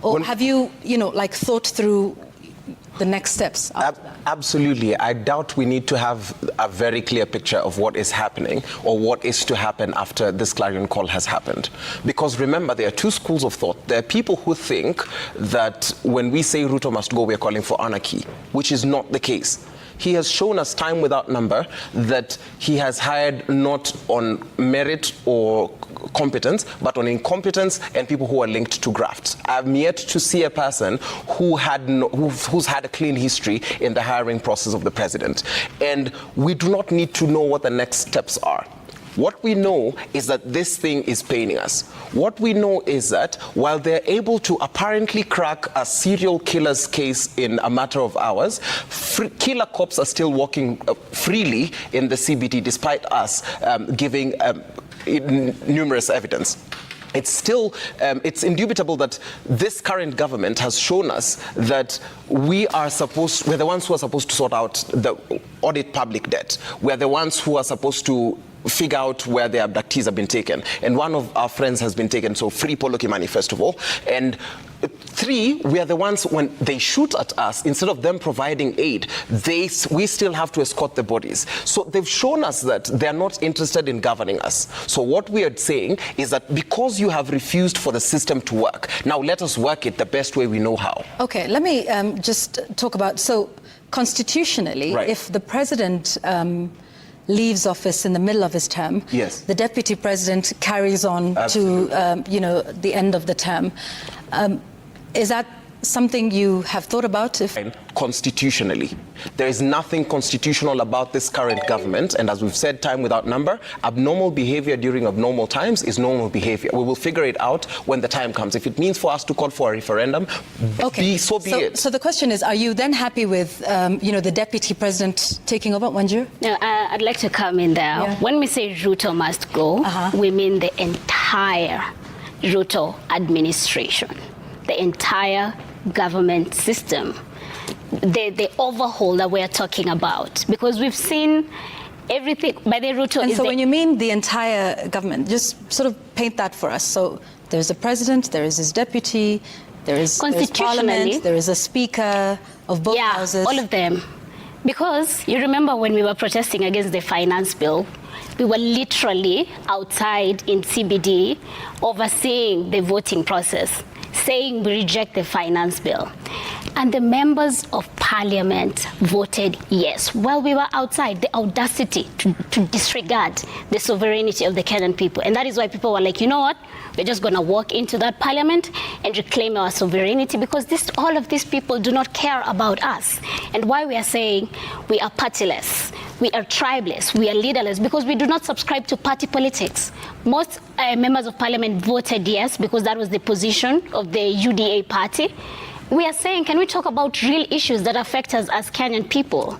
Or have you, like thought through the next steps after that? Absolutely. I doubt we need to have a very clear picture of what is happening or what is to happen after this clarion call has happened. Because remember, there are two schools of thought. There are people who think that when we say Ruto must go, we are calling for anarchy, which is not the case. He has shown us time without number that he has hired not on merit or competence, but on incompetence and people who are linked to grafts. I've yet to see a person who's had a clean history in the hiring process of the president. And we do not need to know what the next steps are. What we know is that this thing is paining us. What we know is that while they're able to apparently crack a serial killer's case in a matter of hours, killer cops are still walking freely in the CBD despite us giving numerous evidence. It's still, it's indubitable that this current government has shown us that we're the ones who are supposed to sort out the audit public debt. We're the ones who are supposed to figure out where the abductees have been taken. And one of our friends has been taken, so free Polo Kimani, first of all. And three, we are the ones, when they shoot at us, instead of them providing aid, we still have to escort the bodies. So they've shown us that they're not interested in governing us. So what we are saying is that because you have refused for the system to work, now let us work it the best way we know how. Okay, let me just talk about, so constitutionally, right, if the president leaves office in the middle of his term, yes, the deputy president carries on absolutely to the end of the term. Is that something you have thought about? Constitutionally, there is nothing constitutional about this current government, and as we've said time without number, abnormal behavior during abnormal times is normal behavior. We will figure it out when the time comes. If it means for us to call for a referendum, okay, so be it. So the question is, are you then happy with the deputy president taking over? Wanjiru? No, I'd like to come in there. Yeah. When we say Ruto must go, we mean the entire Ruto administration, the entire government system, the overhaul that we're talking about, because we've seen everything by the Ruto. And so when you mean the entire government, just sort of paint that for us. So there's a president, there is his deputy, there's parliament, there is a speaker of both houses. All of them. Because you remember when we were protesting against the finance bill, we were literally outside in CBD overseeing the voting process, saying we reject the finance bill. And the members of parliament voted yes. While we were outside, the audacity to disregard the sovereignty of the Kenyan people. And that is why people were like, you know what? We're just going to walk into that parliament and reclaim our sovereignty, because all of these people do not care about us. And why we are saying we are partyless, we are tribeless, we are leaderless, because we do not subscribe to party politics. Most members of parliament voted yes, because that was the position of the UDA party. We are saying, can we talk about real issues that affect us as Kenyan people?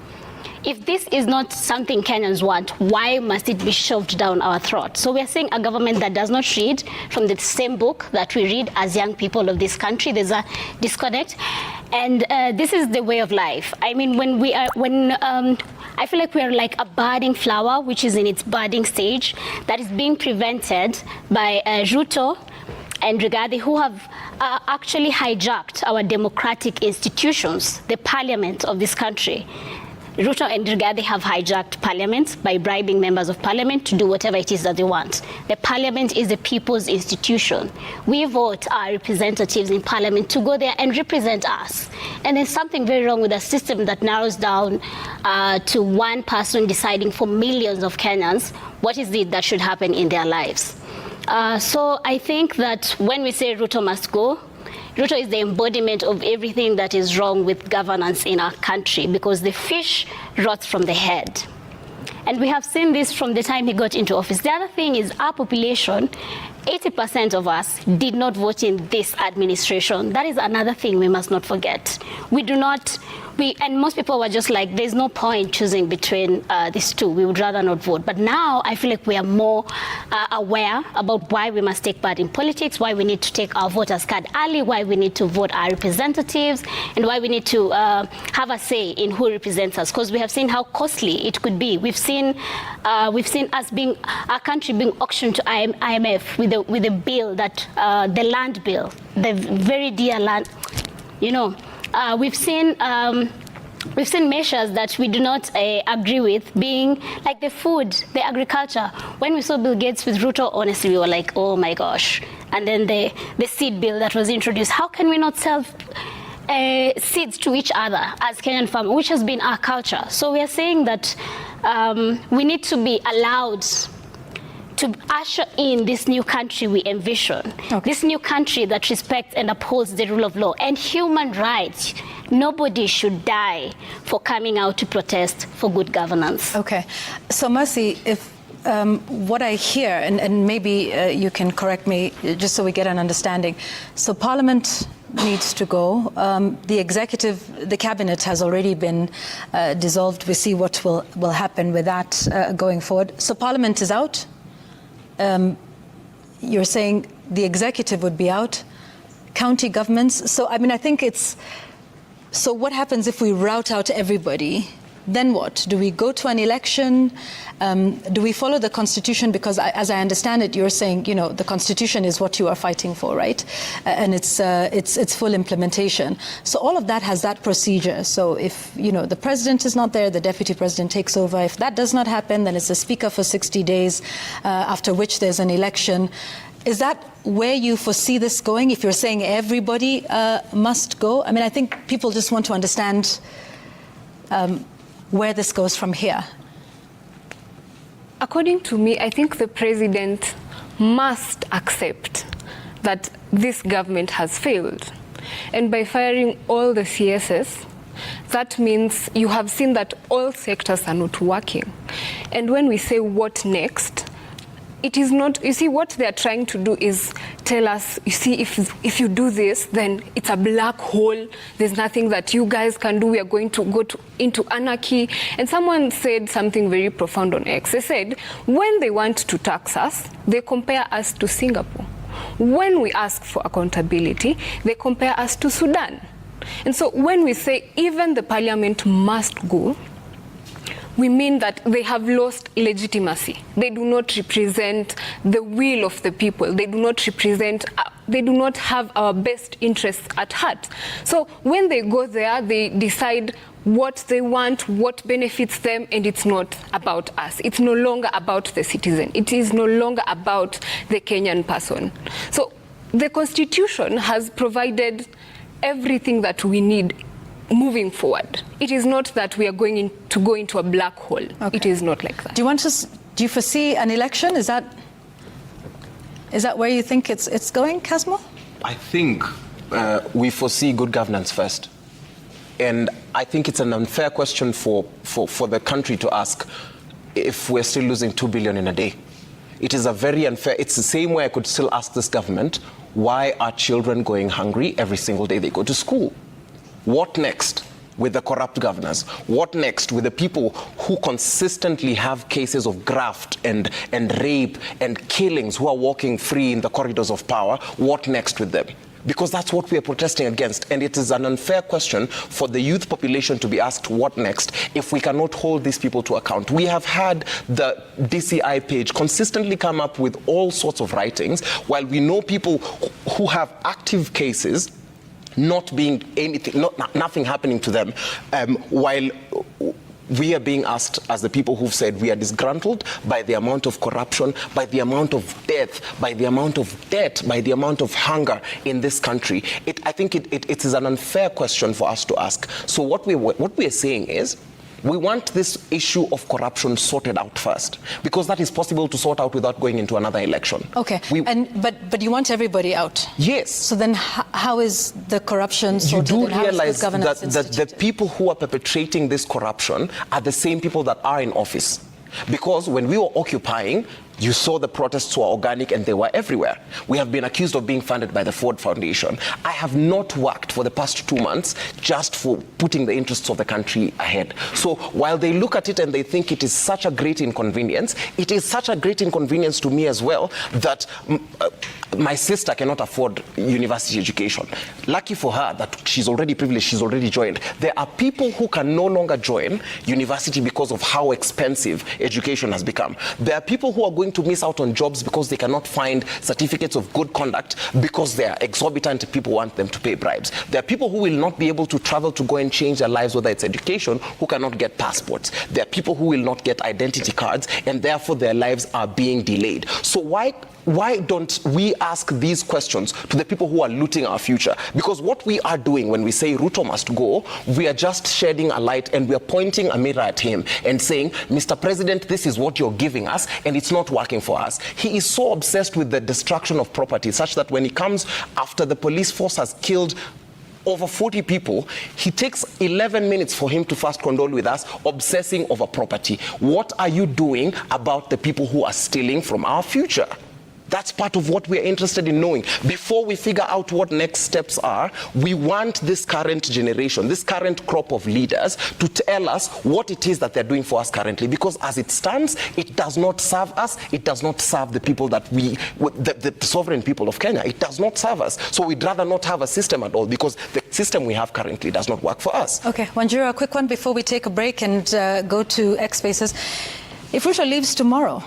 If this is not something Kenyans want, why must it be shoved down our throat? So we are saying a government that does not read from the same book that we read as young people of this country. There's a disconnect. And this is the way of life. I mean, I feel like we are like a budding flower, which is in its budding stage, that is being prevented by Ruto and Rigathi, who have actually hijacked our democratic institutions, the parliament of this country. Ruto and Rigathi have hijacked parliament by bribing members of parliament to do whatever it is that they want. The parliament is the people's institution. We vote our representatives in parliament to go there and represent us. And there's something very wrong with a system that narrows down to one person deciding for millions of Kenyans what is it that should happen in their lives. So I think that when we say Ruto must go, Ruto is the embodiment of everything that is wrong with governance in our country, because the fish rots from the head. And we have seen this from the time he got into office. The other thing is our population, 80% of us did not vote in this administration. That is another thing we must not forget. And most people were just like, there's no point choosing between these two. We would rather not vote. But now I feel like we are more aware about why we must take part in politics, why we need to take our voters card early, why we need to vote our representatives, and why we need to have a say in who represents us. Because we have seen how costly it could be. We've seen our country being auctioned to IMF with the the bill that the land bill, the very dear land. You know, we've seen measures that we do not agree with, being like the food, the agriculture. When we saw Bill Gates with Ruto, honestly, we were like, oh my gosh. And then the seed bill that was introduced. How can we not sell seeds to each other as Kenyan farmers, which has been our culture? So we are saying that we need to be allowed to usher in this new country we envision, this new country that respects and upholds the rule of law and human rights. Nobody should die for coming out to protest for good governance. Okay, so Mercy, if what I hear, and maybe you can correct me just so we get an understanding. So Parliament needs to go. The executive, the cabinet has already been dissolved. We see what will happen with that going forward. So Parliament is out. You're saying the executive would be out, county governments. So, I mean, I think it's, so what happens if we rout out everybody? Then what? Do we go to an election? Do we follow the Constitution? Because as I understand it, you're saying, you know, the Constitution is what you are fighting for, right? And it's full implementation. So all of that has that procedure. So if, you know, the president is not there, the deputy president takes over. If that does not happen, then it's the speaker for 60 days, after which there's an election. Is that where you foresee this going? If you're saying everybody must go? I mean, I think people just want to understand where this goes from here. According to me, I think the president must accept that this government has failed. And by firing all the CSs, that means you have seen that all sectors are not working. And when we say what next, it is not, you see, what they are trying to do is tell us, you see, if you do this, then it's a black hole. There's nothing that you guys can do. We are going to go into anarchy. And someone said something very profound on X. They said, when they want to tax us, they compare us to Singapore. When we ask for accountability, they compare us to Sudan. And so when we say even the parliament must go, we mean that they have lost legitimacy. They do not represent the will of the people. They do not represent, they do not have our best interests at heart. So when they go there, they decide what they want, what benefits them, and it's not about us. It's no longer about the citizen. It is no longer about the Kenyan person. So the Constitution has provided everything that we need moving forward. It is not that we are going to go into a black hole. Okay. It is not like that. Do you foresee an election? Is that where you think it's going, Kasmuel? I think we foresee good governance first. And I think it's an unfair question for the country to ask if we're still losing 2 billion in a day. It is a very unfair, it's the same way I could still ask this government, why are children going hungry every single day they go to school? What next with the corrupt governors? What next with the people who consistently have cases of graft and rape and killings, who are walking free in the corridors of power? What next with them? Because that's what we are protesting against. And it is an unfair question for the youth population to be asked what next if we cannot hold these people to account. We have had the DCI page consistently come up with all sorts of writings, while we know people who have active cases not being anything, nothing happening to them, while we are being asked as the people who've said we are disgruntled by the amount of corruption, by the amount of death, by the amount of debt, by the amount of hunger in this country. I think it is an unfair question for us to ask. So what we are saying is, we want this issue of corruption sorted out first, because that is possible to sort out without going into another election. Okay, but you want everybody out? Yes. So then how is the corruption sorted? You do realize that the people who are perpetrating this corruption are the same people that are in office. Because when we were occupying, you saw the protests were organic and they were everywhere. We have been accused of being funded by the Ford Foundation. I have not worked for the past 2 months just for putting the interests of the country ahead. So while they look at it and they think it is such a great inconvenience, it is such a great inconvenience to me as well that my sister cannot afford university education. Lucky for her that she's already privileged, she's already joined. There are people who can no longer join university because of how expensive education has become. There are people who are going going to miss out on jobs because they cannot find certificates of good conduct because they are exorbitant, people want them to pay bribes. There are people who will not be able to travel to go and change their lives, whether it's education, who cannot get passports. There are people who will not get identity cards, and therefore their lives are being delayed. So why don't we ask these questions to the people who are looting our future? Because what we are doing when we say Ruto must go, we are just shedding a light and we are pointing a mirror at him and saying, Mr. President, this is what you're giving us and it's not working for us. He is so obsessed with the destruction of property such that when he comes after the police force has killed over 40 people, he takes 11 minutes for him to first condole with us, obsessing over property. What are you doing about the people who are stealing from our future? That's part of what we're interested in knowing. Before we figure out what next steps are, we want this current generation, this current crop of leaders to tell us what it is that they're doing for us currently. Because as it stands, it does not serve us. It does not serve the people that the sovereign people of Kenya. It does not serve us. So we'd rather not have a system at all because the system we have currently does not work for us. Okay, Wanjiru, a quick one before we take a break and go to X Spaces. If Ruto leaves tomorrow,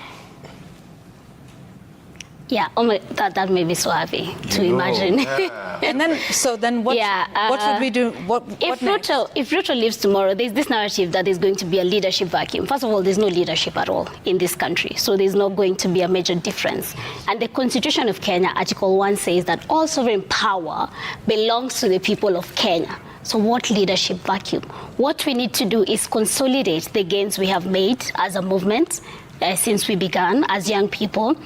yeah, oh my, that made me so happy to imagine. Yeah. And then what? Yeah, what would we do? What if next? If Ruto leaves tomorrow, there's this narrative that there's going to be a leadership vacuum. First of all, there's no leadership at all in this country, so there's not going to be a major difference. And the Constitution of Kenya, Article 1, says that all sovereign power belongs to the people of Kenya. So what leadership vacuum? What we need to do is consolidate the gains we have made as a movement since we began as young people,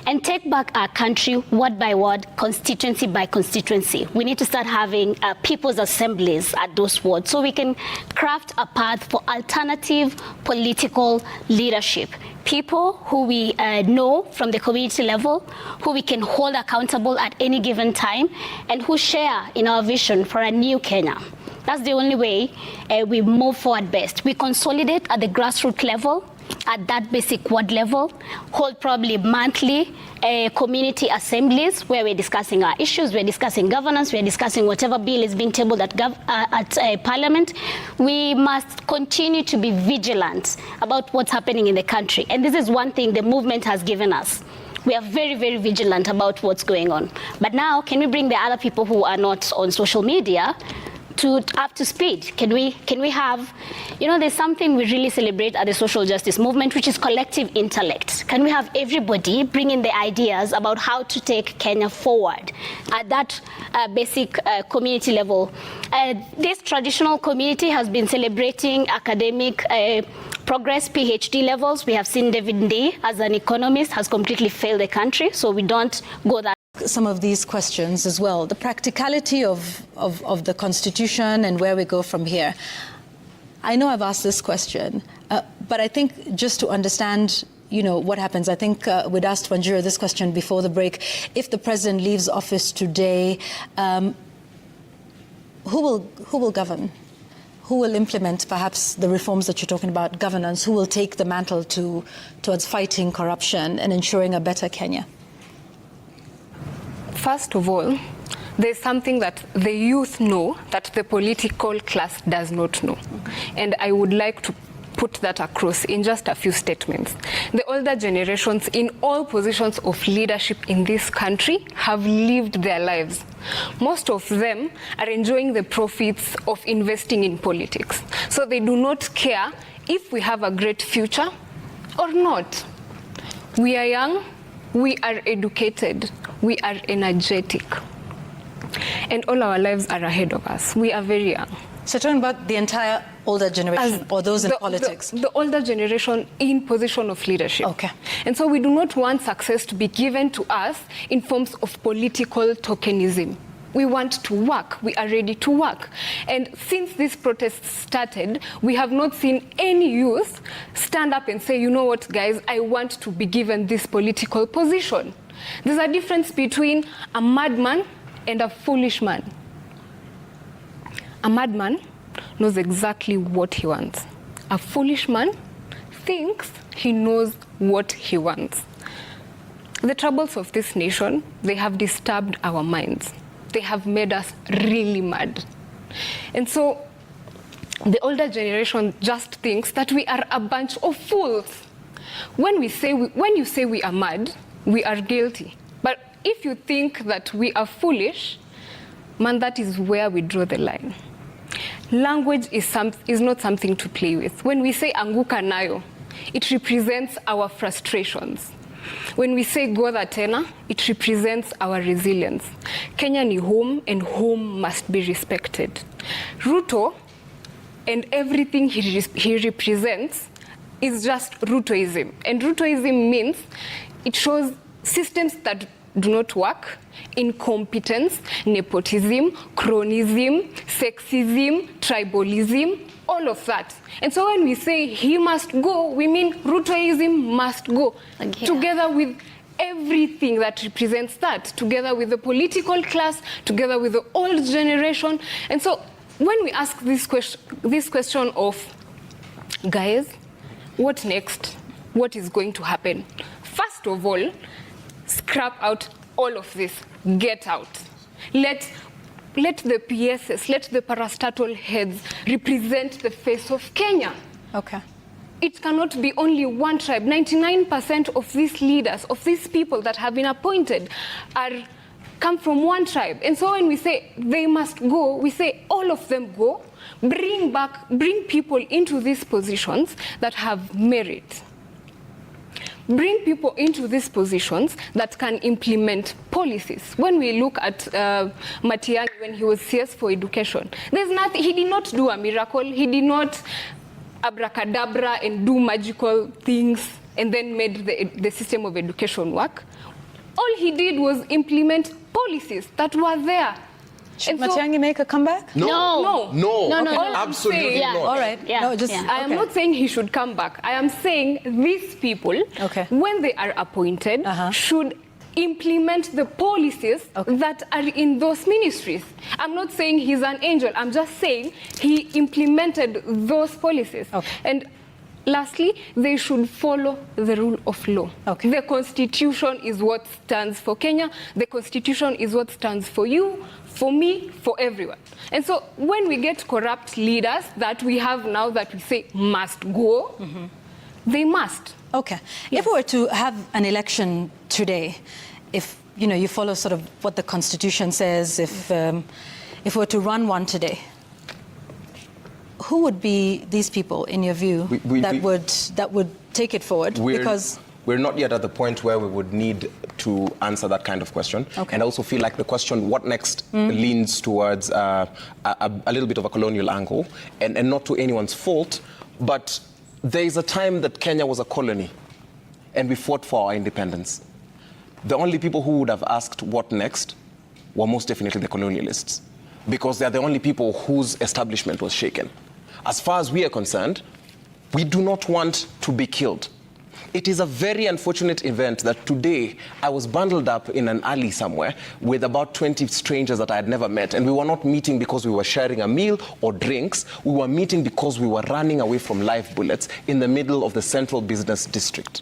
and take back our country word by word, constituency by constituency. We need to start having people's assemblies at those wards so we can craft a path for alternative political leadership. People who we know from the community level, who we can hold accountable at any given time, and who share in our vision for a new Kenya. That's the only way we move forward best. We consolidate at the grassroots level, at that basic ward level, hold probably monthly community assemblies where we're discussing our issues, we're discussing governance, we're discussing whatever bill is being tabled at Parliament. We must continue to be vigilant about what's happening in the country. And this is one thing the movement has given us. We are very, very vigilant about what's going on. But now, can we bring the other people who are not on social media up to speed? Can we have, there's something we really celebrate at the social justice movement, which is collective intellect. Can we have everybody bring in the ideas about how to take Kenya forward at that basic community level? This traditional community has been celebrating academic progress, PhD levels. We have seen David Ndii, as an economist, has completely failed the country, so we don't go that. Some of these questions as well, the practicality of the Constitution and where we go from here. I know I've asked this question, but I think just to understand, what happens, I think we'd asked Wanjiru this question before the break. If the president leaves office today, who will govern? Who will implement perhaps the reforms that you're talking about, governance? Who will take the mantle towards fighting corruption and ensuring a better Kenya? First of all, there's something that the youth know that the political class does not know. And I would like to put that across in just a few statements. The older generations in all positions of leadership in this country have lived their lives. Most of them are enjoying the profits of investing in politics. So they do not care if we have a great future or not. We are young, we are educated, we are energetic, and all our lives are ahead of us. We are very young. So talking about the entire older generation or those in politics? The older generation in position of leadership. Okay. And so we do not want success to be given to us in forms of political tokenism. We want to work. We are ready to work. And since this protest started, we have not seen any youth stand up and say, you know what, guys, I want to be given this political position. There's a difference between a madman and a foolish man. A madman knows exactly what he wants. A foolish man thinks he knows what he wants. The troubles of this nation, they have disturbed our minds. They have made us really mad. And so the older generation just thinks that we are a bunch of fools. when you say we are mad, we are guilty. But if you think that we are foolish, man, that is where we draw the line. Language is not something to play with. When we say anguka nayo, it represents our frustrations. When we say Godha tena, it represents our resilience. Kenya ni home, and home must be respected. Ruto and everything he represents is just Rutoism. And Rutoism means it shows systems that do not work, incompetence, nepotism, cronyism, sexism, tribalism, all of that. And so when we say he must go, we mean Rutoism must go, together with everything that represents that, together with the political class, together with the old generation. And so when we ask this question of, guys, what next? What is going to happen? First of all, scrap out all of this. Get out. Let the PSs, let the parastatal heads represent the face of Kenya. Okay. It cannot be only one tribe. 99% of these leaders, of these people that have been appointed, come from one tribe. And so when we say they must go, we say all of them go. Bring people into these positions that have merit. Bring people into these positions that can implement policies. When we look at Matiang'i, when he was CS for education, he did not do a miracle. He did not abracadabra and do magical things and then made the system of education work. All he did was implement policies that were there. Should Matiang'i make a comeback? No. Absolutely not. All right. Yeah. No, just, I am not saying he should come back. I am saying these people, when they are appointed, should implement the policies that are in those ministries. I'm not saying he's an angel. I'm just saying he implemented those policies. And lastly, they should follow the rule of law. The Constitution is what stands for Kenya. The Constitution is what stands for you, for me, for everyone. And so when we get corrupt leaders that we have now that we say must go, they must. Okay. Yes. If we were to have an election today, if you follow sort of what the Constitution says, if we were to run one today, who would be these people, in your view, that would take it forward? Because we're not yet at the point where we would need to answer that kind of question. And I also feel like the question, what next, leans towards a little bit of a colonial angle, and not to anyone's fault, but there is a time that Kenya was a colony, and we fought for our independence. The only people who would have asked what next were most definitely the colonialists, because they're the only people whose establishment was shaken. As far as we are concerned, we do not want to be killed. It is a very unfortunate event that today I was bundled up in an alley somewhere with about 20 strangers that I had never met. And we were not meeting because we were sharing a meal or drinks. We were meeting because we were running away from live bullets in the middle of the central business district.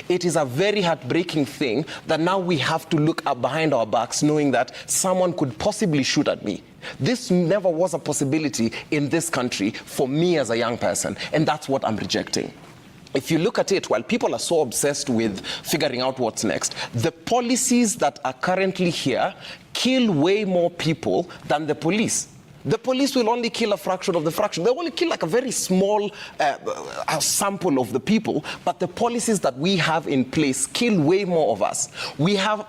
It is a very heartbreaking thing that now we have to look up behind our backs knowing that someone could possibly shoot at me. This never was a possibility in this country for me as a young person, and that's what I'm rejecting. If you look at it, while people are so obsessed with figuring out what's next, the policies that are currently here kill way more people than the police. The police will only kill a fraction of the fraction. They only kill like a very small sample of the people, but the policies that we have in place kill way more of us. We have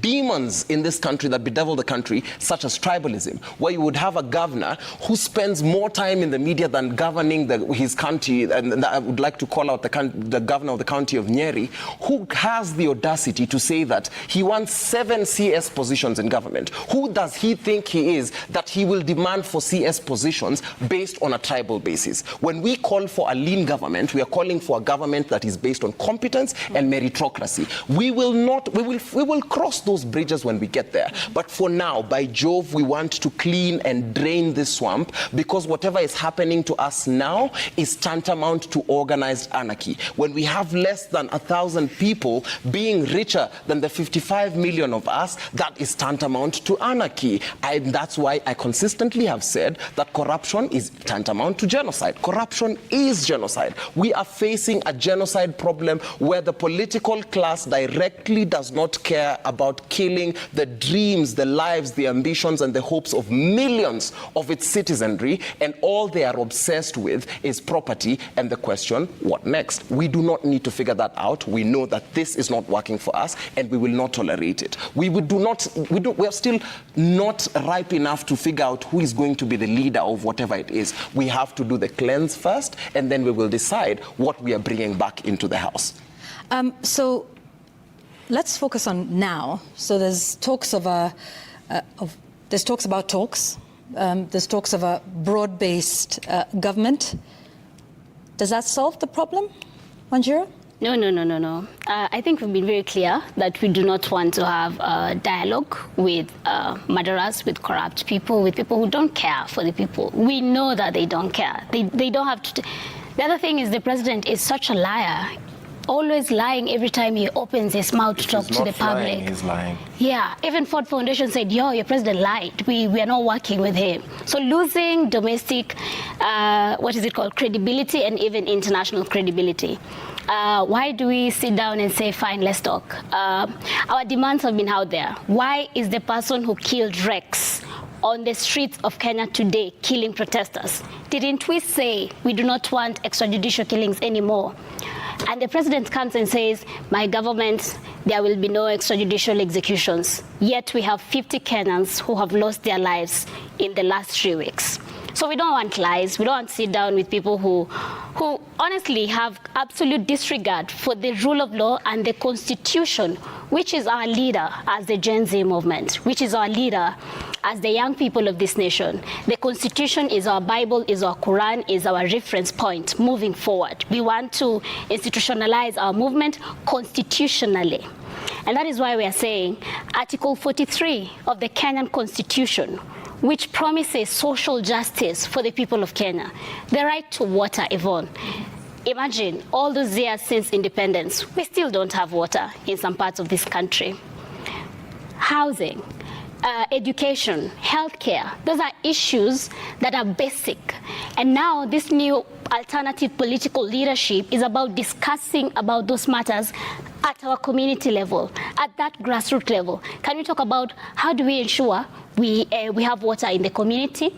demons in this country that bedevil the country, such as tribalism, where you would have a governor who spends more time in the media than governing his county, and I would like to call out the governor of the county of Nyeri, who has the audacity to say that he wants 7 CS positions in government. Who does he think he is that he will demand for CS positions based on a tribal basis? When we call for a lean government, we are calling for a government that is based on competence and meritocracy. We will cross cross those bridges when we get there. But for now, by Jove, we want to clean and drain this swamp, because whatever is happening to us now is tantamount to organized anarchy. When we have less than 1,000 people being richer than the 55 million of us, that is tantamount to anarchy. And that's why I consistently have said that corruption is tantamount to genocide. Corruption is genocide. We are facing a genocide problem where the political class directly does not care about killing the dreams, the lives, the ambitions, and the hopes of millions of its citizenry, and all they are obsessed with is property and the question, what next? We do not need to figure that out. We know that this is not working for us, and we will not tolerate it. We are still not ripe enough to figure out who is going to be the leader of whatever it is. We have to do the cleanse first, and then we will decide what we are bringing back into the house. So let's focus on now. So there's talks about talks. There's talks of a broad-based government. Does that solve the problem, Wanjiru? No. I think we've been very clear that we do not want to have a dialogue with murderers, with corrupt people, with people who don't care for the people. We know that they don't care. They don't have to. The other thing is the president is such a liar. Always lying every time he opens his mouth to talk to the public. He's lying. Yeah, even Ford Foundation said, your president lied. We are not working with him. So losing domestic, credibility, and even international credibility. Why do we sit down and say, fine, let's talk? Our demands have been out there. Why is the person who killed Rex on the streets of Kenya today killing protesters? Didn't we say we do not want extrajudicial killings anymore? And the president comes and says, my government, there will be no extrajudicial executions. Yet we have 50 Kenyans who have lost their lives in the last 3 weeks. So we don't want lies. We don't want to sit down with people who honestly have absolute disregard for the rule of law and the Constitution, which is our leader as the Gen Z movement, which is our leader as the young people of this nation. The Constitution is our Bible, is our Quran, is our reference point moving forward. We want to institutionalize our movement constitutionally. And that is why we are saying Article 43 of the Kenyan Constitution, which promises social justice for the people of Kenya. The right to water, Yvonne. Imagine all those years since independence, we still don't have water in some parts of this country. Housing, education, healthcare, those are issues that are basic. And now this new alternative political leadership is about discussing about those matters at our community level, at that grassroots level. Can we talk about how do we ensure we have water in the community?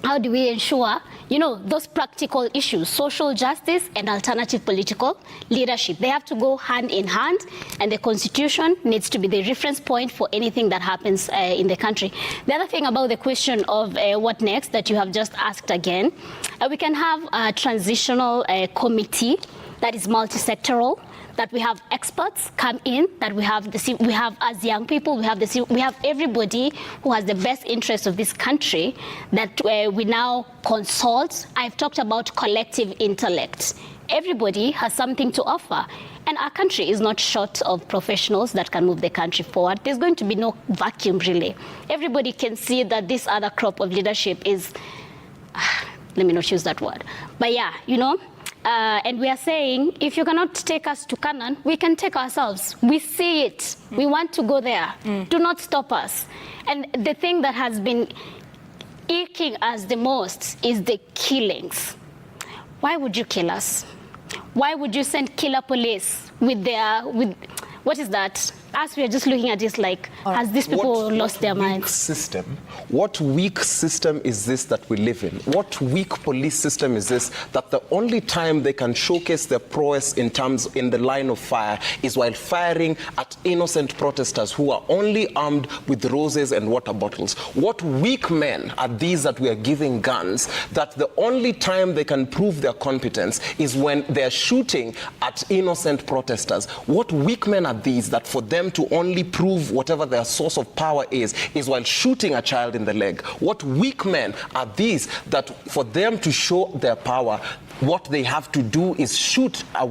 How do we ensure, those practical issues, social justice and alternative political leadership? They have to go hand in hand, and the Constitution needs to be the reference point for anything that happens in the country. The other thing about the question of what next that you have just asked again, we can have a transitional committee that is multi-sectoral, that we have experts come in, that we have as young people, we have everybody who has the best interest of this country that we now consult. I've talked about collective intellect. Everybody has something to offer. And our country is not short of professionals that can move the country forward. There's going to be no vacuum, really. Everybody can see that this other crop of leadership is, let me not use that word, but yeah, and we are saying, if you cannot take us to Canaan, we can take ourselves. We see it. We want to go there. Do not stop us. And the thing that has been aching us the most is the killings. Why would you kill us? Why would you send killer police with what is that? As we are just looking at this, has these people lost their minds? What weak system is this that we live in? What weak police system is this that the only time they can showcase their prowess in the line of fire is while firing at innocent protesters who are only armed with roses and water bottles? What weak men are these that we are giving guns that the only time they can prove their competence is when they're shooting at innocent protesters? What weak men are these that for them to only prove whatever their source of power is while shooting a child in the leg? What weak men are these that for them to show their power, what they have to do is shoot a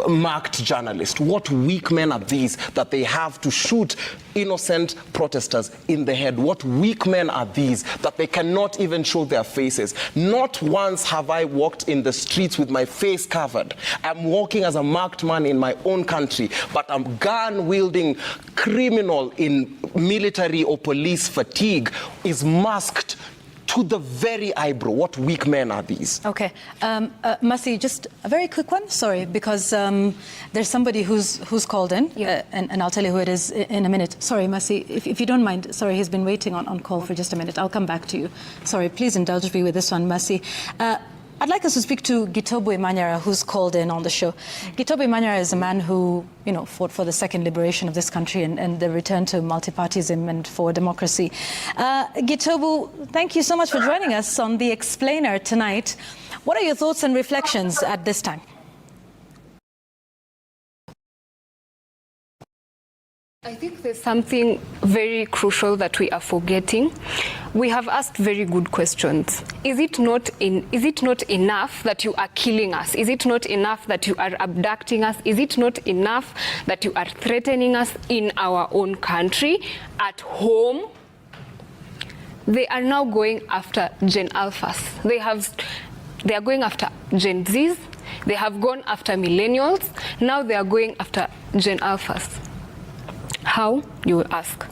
marked journalist? What weak men are these that they have to shoot innocent protesters in the head? What weak men are these that they cannot even show their faces? Not once have I walked in the streets with my face covered. I'm walking as a marked man in my own country, but a gun-wielding criminal in military or police fatigue is masked to the very eyebrow. What weak men are these? Okay. Masi, just a very quick one, sorry, because there's somebody who's called in, and I'll tell you who it is in a minute. Sorry, Masi, if you don't mind, sorry, he's been waiting on call for just a minute. I'll come back to you. Sorry, please indulge me with this one, Masi. I'd like us to speak to Gitobo Imanyara, who's called in on the show. Gitobo Imanyara is a man who, fought for the second liberation of this country and the return to multipartyism and for democracy. Gitobo, thank you so much for joining us on The Explainer tonight. What are your thoughts and reflections at this time? I think there's something very crucial that we are forgetting. We have asked very good questions. Is it not enough that you are killing us? Is it not enough that you are abducting us? Is it not enough that you are threatening us in our own country, at home? They are now going after Gen Alphas. They are going after Gen Zs. They have gone after millennials. Now they are going after Gen Alphas. How, you will ask?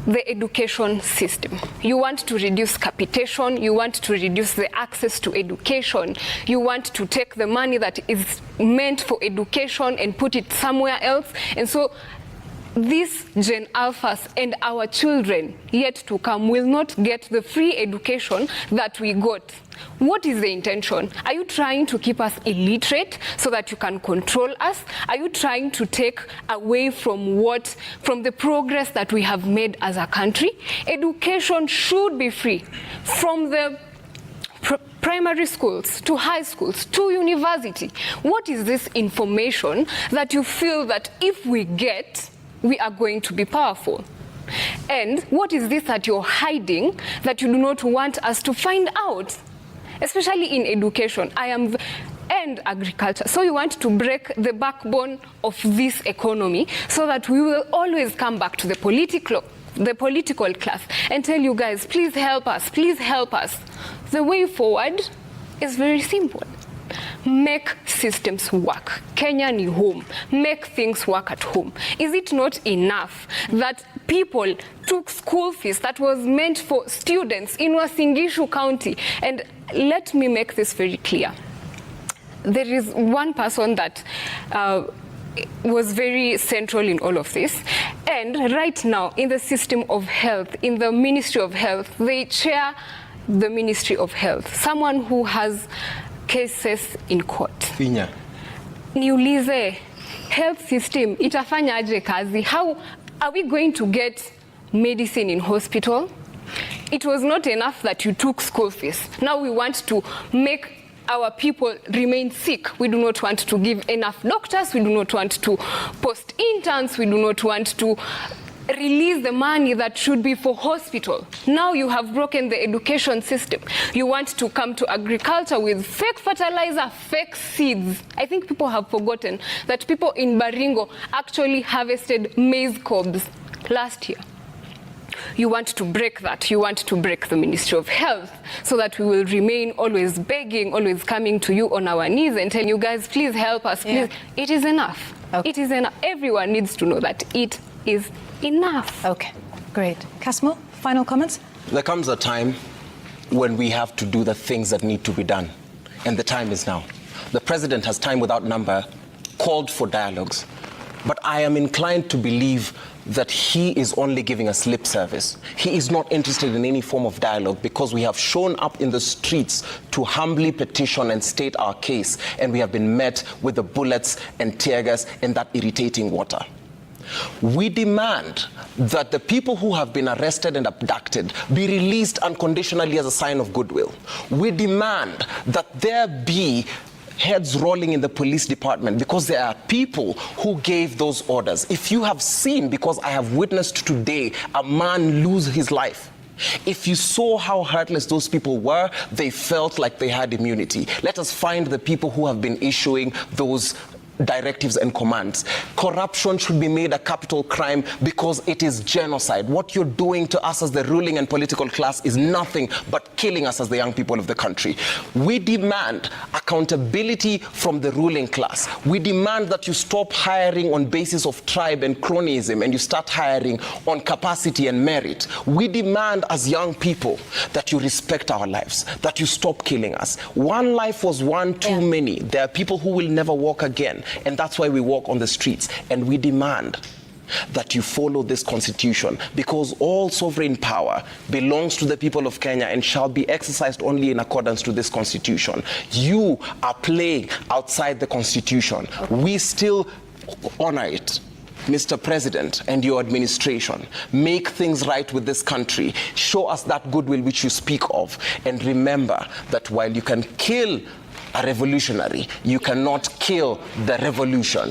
The education system. You want to reduce capitation, you want to reduce the access to education, you want to take the money that is meant for education and put it somewhere else. And so these Gen Alphas and our children yet to come will not get the free education that we got. What is the intention? Are you trying to keep us illiterate so that you can control us? Are you trying to take away from the progress that we have made as a country? Education should be free, from the primary schools to high schools to university. What is this information that you feel that if we get, we are going to be powerful? And what is this that you're hiding that you do not want us to find out? Especially in education, and agriculture. So you want to break the backbone of this economy so that we will always come back to the political class and tell you guys, please help us, please help us. The way forward is very simple. Make systems work. Kenya ni home. Make things work at home. Is it not enough that people took school fees that was meant for students in Uasin Gishu County? And let me make this very clear. There is one person that was very central in all of this. And right now, in the system of health, in the Ministry of Health, they chair the Ministry of Health. Someone who has cases in court. Finya. Niulize, health system, itafanya aje kazi? How are we going to get medicine in hospital? It was not enough that you took school fees. Now we want to make our people remain sick. We do not want to give enough doctors. We do not want to post interns. We do not want to release the money that should be for hospital. Now you have broken the education system. You want to come to agriculture with fake fertilizer, fake seeds. I think people have forgotten that people in Baringo actually harvested maize cobs last year. You want to break that. You want to break the Ministry of Health so that we will remain always begging, always coming to you on our knees and telling you guys, please help us, please. Yeah. It is enough. Okay. It is enough. Everyone needs to know that it is enough. Okay, great. Kasmuel, final comments? There comes a time when we have to do the things that need to be done, and the time is now. The president has time without number called for dialogues, but I am inclined to believe that he is only giving us lip service. He is not interested in any form of dialogue because we have shown up in the streets to humbly petition and state our case, and we have been met with the bullets and tear gas and that irritating water. We demand that the people who have been arrested and abducted be released unconditionally as a sign of goodwill. We demand that there be heads rolling in the police department because there are people who gave those orders. If you have seen, because I have witnessed today a man lose his life, if you saw how heartless those people were, they felt like they had immunity. Let us find the people who have been issuing those directives and commands. Corruption should be made a capital crime because it is genocide. What you're doing to us as the ruling and political class is nothing but killing us as the young people of the country. We demand accountability from the ruling class. We demand that you stop hiring on basis of tribe and cronyism and you start hiring on capacity and merit. We demand as young people that you respect our lives, that you stop killing us. One life was one too many. There are people who will never walk again. And that's why we walk on the streets. And we demand that you follow this constitution, because all sovereign power belongs to the people of Kenya and shall be exercised only in accordance to this constitution. You are playing outside the constitution. We still honor it. Mr. President and your administration, make things right with this country. Show us that goodwill which you speak of. And remember that while you can kill a revolutionary, you cannot kill the revolution.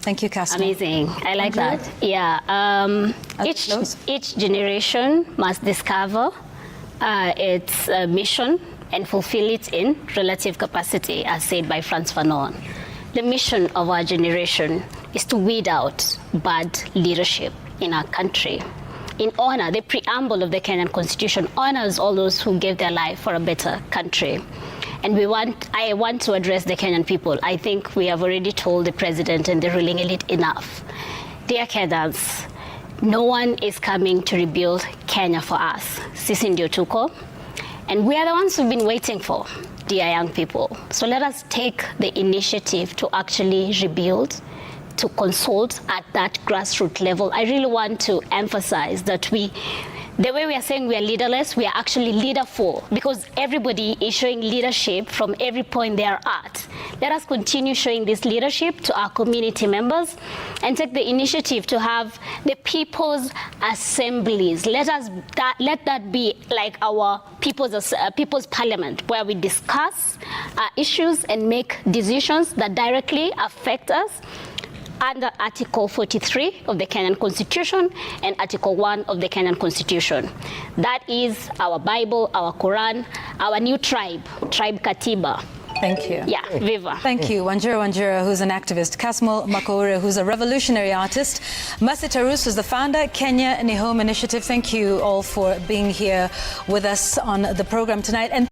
Thank you, Kasmuel. Amazing. I like that. Yeah. Each generation must discover its mission and fulfill it in relative capacity, as said by Frantz Fanon. The mission of our generation is to weed out bad leadership in our country. In honor, the preamble of the Kenyan Constitution honors all those who gave their life for a better country. And I want to address the Kenyan people. I think we have already told the president and the ruling elite enough. Dear Kenyans, no one is coming to rebuild Kenya for us. Sisi ndio tuko. And we are the ones who've been waiting for, dear young people. So let us take the initiative to actually rebuild, to consult at that grassroots level. I really want to emphasize that the way we are saying we are leaderless, we are actually leaderful, because everybody is showing leadership from every point they are at. Let us continue showing this leadership to our community members and take the initiative to have the people's assemblies. Let that be like our people's parliament, where we discuss issues and make decisions that directly affect us under Article 43 of the Kenyan Constitution and Article 1 of the Kenyan Constitution. That is our Bible, our Quran, our new tribe Katiba. Thank you. Yeah, Viva. Thank you. Wanjiru, who's an activist. Kasmuel McOure, who's a revolutionary artist. Mercy Tarus, who's the founder, Kenya Ni Home Initiative. Thank you all for being here with us on the program tonight. And